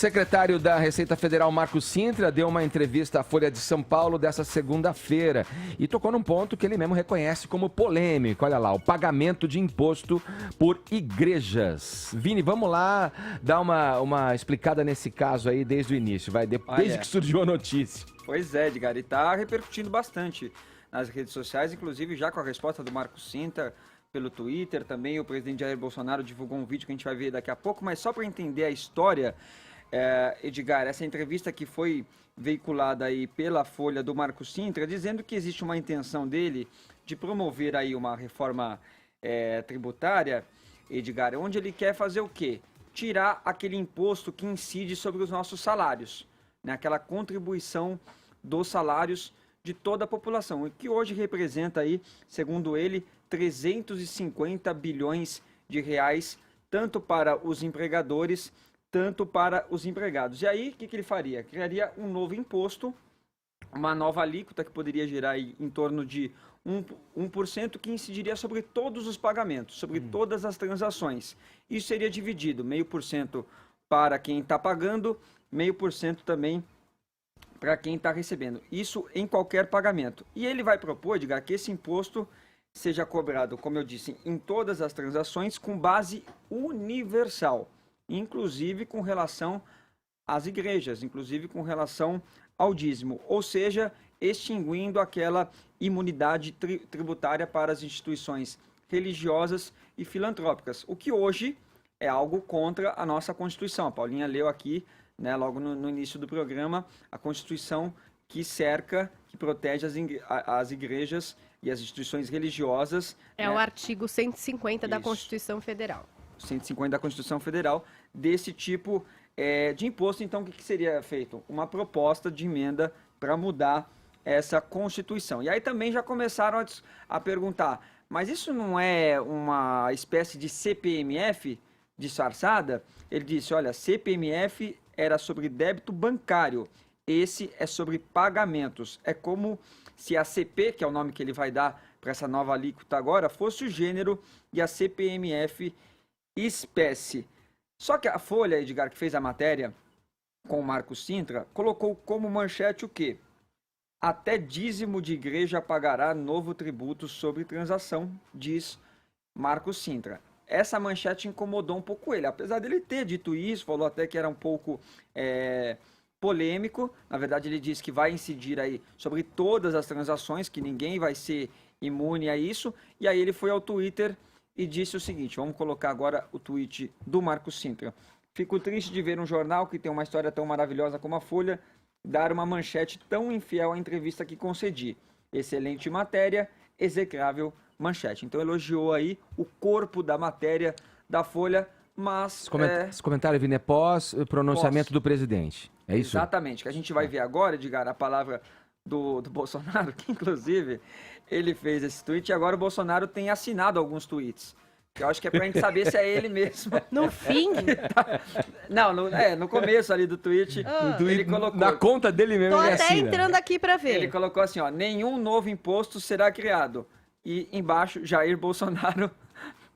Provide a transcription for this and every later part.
Secretário da Receita Federal, Marcos Cintra, deu uma entrevista à Folha de São Paulo dessa segunda-feira e tocou num ponto que ele mesmo reconhece como polêmico. Olha lá, o pagamento de imposto por igrejas. Vini, vamos lá dar uma explicada nesse caso aí desde o início, desde que surgiu a notícia. Pois é, Edgar, e tá repercutindo bastante nas redes sociais, inclusive já com a resposta do Marcos Cintra pelo Twitter. Também o presidente Jair Bolsonaro divulgou um vídeo que a gente vai ver daqui a pouco, mas só para entender a história... Edgar, essa entrevista que foi veiculada aí pela Folha do Marcos Cintra, dizendo que existe uma intenção dele de promover aí uma reforma tributária, Edgar, onde ele quer fazer o quê? Tirar aquele imposto que incide sobre os nossos salários, né? Aquela contribuição dos salários de toda a população, o que hoje representa aí, segundo ele, 350 bilhões de reais, tanto para os empregadores tanto para os empregados. E aí, o que ele faria? Criaria um novo imposto, uma nova alíquota que poderia gerar aí em torno de 1%, que incidiria sobre todos os pagamentos, sobre todas as transações. Isso seria dividido, 0,5% para quem está pagando, 0,5% também para quem está recebendo. Isso em qualquer pagamento. E ele vai propor, Edgar, que esse imposto seja cobrado, como eu disse, em todas as transações com base universal, inclusive com relação às igrejas, inclusive com relação ao dízimo, ou seja, extinguindo aquela imunidade tributária para as instituições religiosas e filantrópicas, o que hoje é algo contra a nossa Constituição. A Paulinha leu aqui, né, logo no início do programa, a Constituição que cerca, que protege as igrejas e as instituições religiosas. É, né? O artigo 150 da Constituição Federal. 150 da Constituição Federal, desse tipo de imposto. Então, o que seria feito? Uma proposta de emenda para mudar essa Constituição. E aí também já começaram a perguntar, mas isso não é uma espécie de CPMF disfarçada? Ele disse, olha, CPMF era sobre débito bancário, esse é sobre pagamentos. É como se a CP, que é o nome que ele vai dar para essa nova alíquota agora, fosse o gênero e a CPMF espécie. Só que a Folha, Edgar, que fez a matéria com o Marcos Cintra, colocou como manchete o quê? Até dízimo de igreja pagará novo tributo sobre transação, diz Marcos Cintra. Essa manchete incomodou um pouco ele, apesar dele ter dito isso, falou até que era um pouco polêmico. Na verdade, ele disse que vai incidir aí sobre todas as transações, que ninguém vai ser imune a isso. E aí ele foi ao Twitter e disse o seguinte, vamos colocar agora o tweet do Marcos Cintra. Fico triste de ver um jornal que tem uma história tão maravilhosa como a Folha dar uma manchete tão infiel à entrevista que concedi. Excelente matéria, execrável manchete. Então elogiou aí o corpo da matéria da Folha, mas... Esse comentário, Vini, é pós-pronunciamento do presidente, é isso? Exatamente, que a gente vai ver agora, Edgar, a palavra do Bolsonaro, que inclusive ele fez esse tweet e agora o Bolsonaro tem assinado alguns tweets. Que eu acho que é pra gente saber se é ele mesmo. No fim? Não, no começo ali do tweet, ele colocou... Na conta dele mesmo. Tô ele até assina. entrando aqui pra ver. Ele colocou assim, ó, nenhum novo imposto será criado. E embaixo, Jair Bolsonaro,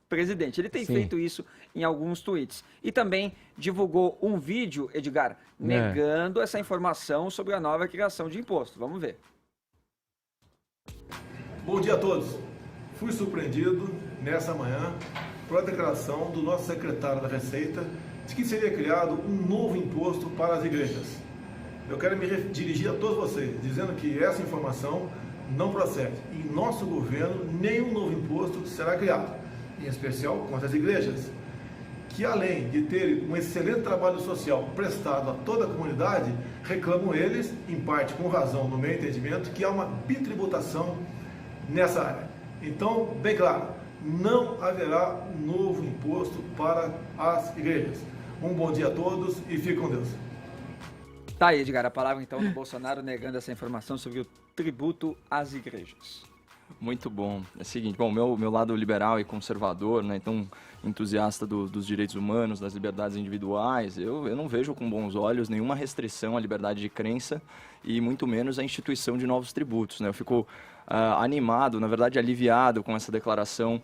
presidente. Ele tem feito isso em alguns tweets. E também divulgou um vídeo, Edgar, negando essa informação sobre a nova criação de imposto. Vamos ver. Bom dia a todos. Fui surpreendido nessa manhã por a declaração do nosso secretário da Receita de que seria criado um novo imposto para as igrejas. Eu quero me dirigir a todos vocês, dizendo que essa informação não procede. Em nosso governo, nenhum novo imposto será criado, em especial contra as igrejas, que além de terem um excelente trabalho social prestado a toda a comunidade, reclamam eles, em parte com razão no meu entendimento, que há uma bitributação nessa área. Então, bem claro, não haverá novo imposto para as igrejas. Um bom dia a todos e fiquem com Deus. Tá aí, Edgar, a palavra então do Bolsonaro negando essa informação sobre o tributo às igrejas. Muito bom. É o seguinte, bom, meu lado liberal e conservador, né, então entusiasta dos direitos humanos, das liberdades individuais, eu não vejo com bons olhos nenhuma restrição à liberdade de crença e muito menos a instituição de novos tributos, né? Eu fico animado, na verdade aliviado com essa declaração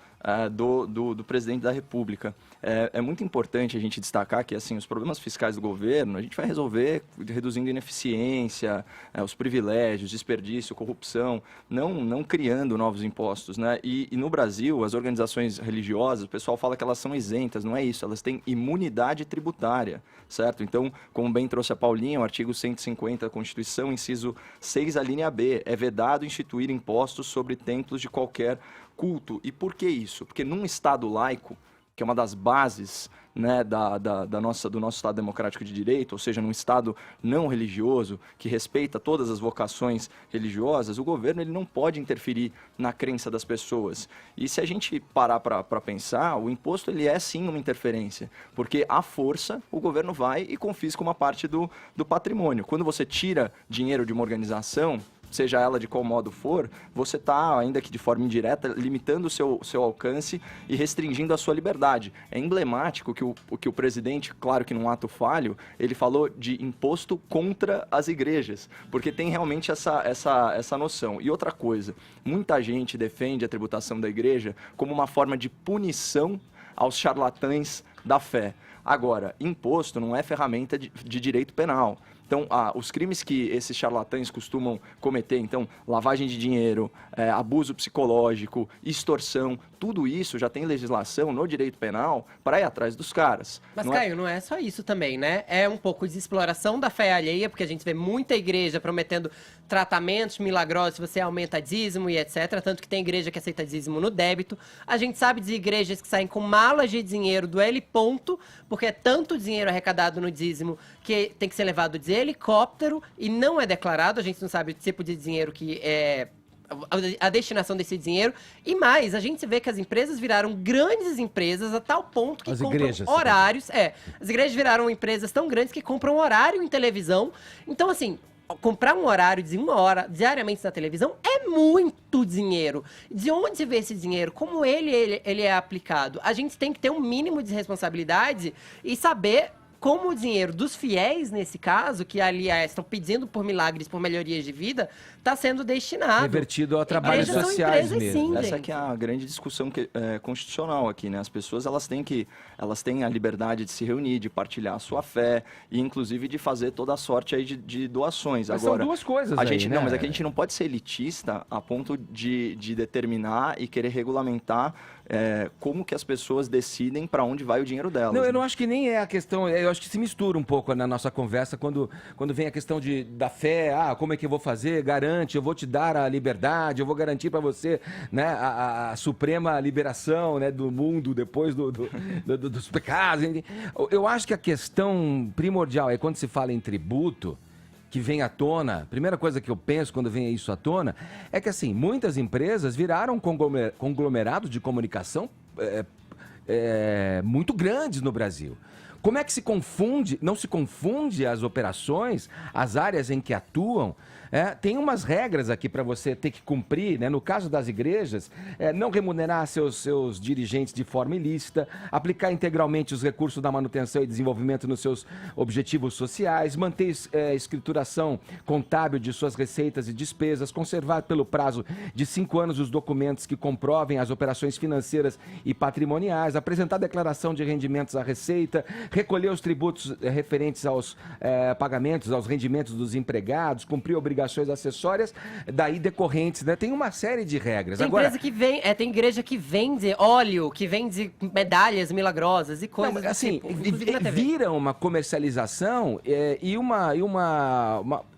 do presidente da República. É muito importante a gente destacar que assim, os problemas fiscais do governo a gente vai resolver reduzindo ineficiência, os privilégios, desperdício, corrupção, não criando novos impostos, né? E no Brasil, as organizações religiosas, o pessoal fala que elas são isentas, não é isso, elas têm imunidade tributária, certo? Então, como bem trouxe a Paulinha, o artigo 150 da Constituição, inciso 6, a linha B, é vedado instituir impostos sobre templos de qualquer culto. E por que isso? Porque num Estado laico, que é uma das bases, né, do nosso Estado democrático de direito, ou seja, num Estado não religioso, que respeita todas as vocações religiosas, o governo ele não pode interferir na crença das pessoas. E se a gente parar para pensar, o imposto ele é sim uma interferência, porque à força o governo vai e confisca uma parte do patrimônio. Quando você tira dinheiro de uma organização, seja ela de qual modo for, você está, ainda que de forma indireta, limitando o seu alcance e restringindo a sua liberdade. É emblemático que o presidente, claro que num ato falho, ele falou de imposto contra as igrejas, porque tem realmente essa noção. E outra coisa, muita gente defende a tributação da igreja como uma forma de punição aos charlatães da fé. Agora, imposto não é ferramenta de direito penal. Então, os crimes que esses charlatães costumam cometer, então, lavagem de dinheiro, abuso psicológico, extorsão, tudo isso já tem legislação no direito penal para ir atrás dos caras. Mas, Caio, não é só isso também, né? É um pouco de exploração da fé alheia, porque a gente vê muita igreja prometendo tratamentos milagrosos se você aumenta dízimo e etc. Tanto que tem igreja que aceita dízimo no débito. A gente sabe de igrejas que saem com malas de dinheiro do L ponto, porque é tanto dinheiro arrecadado no dízimo que tem que ser levado de helicóptero e não é declarado. A gente não sabe o tipo de dinheiro que é a destinação desse dinheiro. E mais, a gente vê que as empresas viraram grandes empresas a tal ponto que compram horários. As igrejas viraram empresas tão grandes que compram horário em televisão. Então, assim, comprar um horário de 1 hora diariamente na televisão é muito dinheiro. De onde vê esse dinheiro? Como ele é aplicado? A gente tem que ter um mínimo de responsabilidade e saber como o dinheiro dos fiéis, nesse caso, que, aliás, estão pedindo por milagres, por melhorias de vida, está sendo destinado. Revertido a trabalhos sociais mesmo. Sim, essa que é a grande discussão constitucional aqui, né? As pessoas elas têm a liberdade de se reunir, de partilhar a sua fé e, inclusive, de fazer toda a sorte aí de doações. Mas agora, são duas coisas né? Não, mas é que a gente não pode ser elitista a ponto de determinar e querer regulamentar como que as pessoas decidem para onde vai o dinheiro delas. Não, eu não acho que nem é a questão, eu acho que se mistura um pouco na nossa conversa quando vem a questão da fé, como é que eu vou fazer, garante, eu vou te dar a liberdade, eu vou garantir para você, né, a suprema liberação, né, do mundo depois dos pecados. Eu acho que a questão primordial é quando se fala em tributo, que vem à tona, a primeira coisa que eu penso quando vem isso à tona, é que assim, muitas empresas viraram conglomerados de comunicação muito grandes no Brasil. Como é que não se confunde as operações, as áreas em que atuam? Tem umas regras aqui para você ter que cumprir, né? No caso das igrejas, não remunerar seus dirigentes de forma ilícita, aplicar integralmente os recursos da manutenção e desenvolvimento nos seus objetivos sociais, manter escrituração contábil de suas receitas e despesas, conservar pelo prazo de 5 anos os documentos que comprovem as operações financeiras e patrimoniais, apresentar declaração de rendimentos à Receita, recolher os tributos referentes aos pagamentos, aos rendimentos dos empregados, cumprir obrigações acessórias daí decorrentes, né? Tem uma série de regras. Tem tem igreja que vende óleo, que vende medalhas milagrosas e coisas assim, tipo. Vira uma comercialização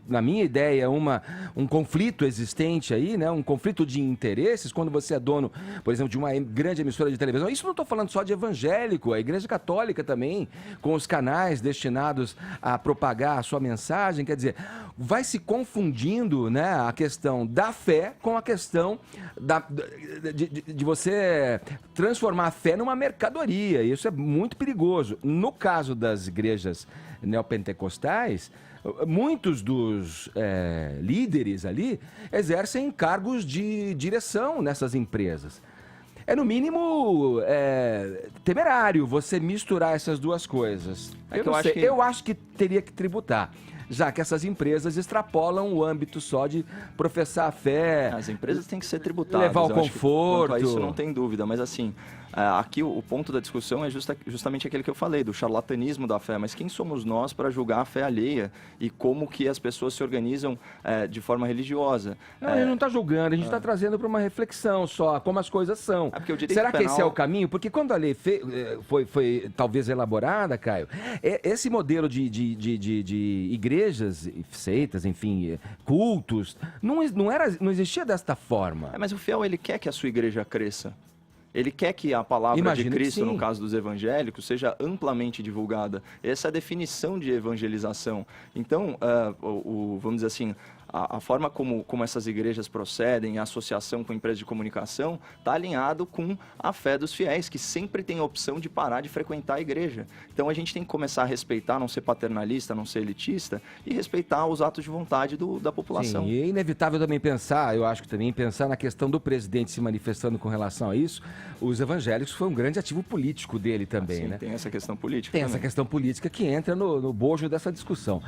na minha ideia, um conflito existente aí, né? Um conflito de interesses, quando você é dono, por exemplo, de uma grande emissora de televisão. Isso não estou falando só de evangélico, a Igreja Católica também, com os canais destinados a propagar a sua mensagem, quer dizer, vai se confundindo, né, a questão da fé com a questão de você transformar a fé numa mercadoria. Isso é muito perigoso. No caso das igrejas neopentecostais, muitos dos líderes ali exercem cargos de direção nessas empresas. É no mínimo temerário você misturar essas duas coisas. Eu acho que teria que tributar, já que essas empresas extrapolam o âmbito só de professar a fé. As empresas têm que ser tributadas. Levar o conforto. Isso não tem dúvida, mas assim, aqui o ponto da discussão é justamente aquele que eu falei, do charlatanismo da fé. Mas quem somos nós para julgar a fé alheia e como que as pessoas se organizam de forma religiosa? Não, a gente não está julgando, a gente está trazendo para uma reflexão só, como as coisas são. Será que esse é o caminho? Porque quando a lei foi talvez elaborada, Caio, esse modelo de igrejas, seitas, enfim, cultos, não existia desta forma. Mas o fiel, ele quer que a sua igreja cresça. Ele quer que a palavra de Cristo, no caso dos evangélicos, seja amplamente divulgada. Essa é a definição de evangelização. Então, vamos dizer assim, a forma como essas igrejas procedem, a associação com empresas de comunicação, está alinhado com a fé dos fiéis, que sempre tem a opção de parar de frequentar a igreja. Então, a gente tem que começar a respeitar, não ser paternalista, não ser elitista, e respeitar os atos de vontade da população. Sim, e é inevitável também pensar, eu acho que também pensar na questão do presidente se manifestando com relação a isso. Os evangélicos foi um grande ativo político dele também, Sim, né? Tem essa questão política. Tem essa questão política que entra no bojo dessa discussão.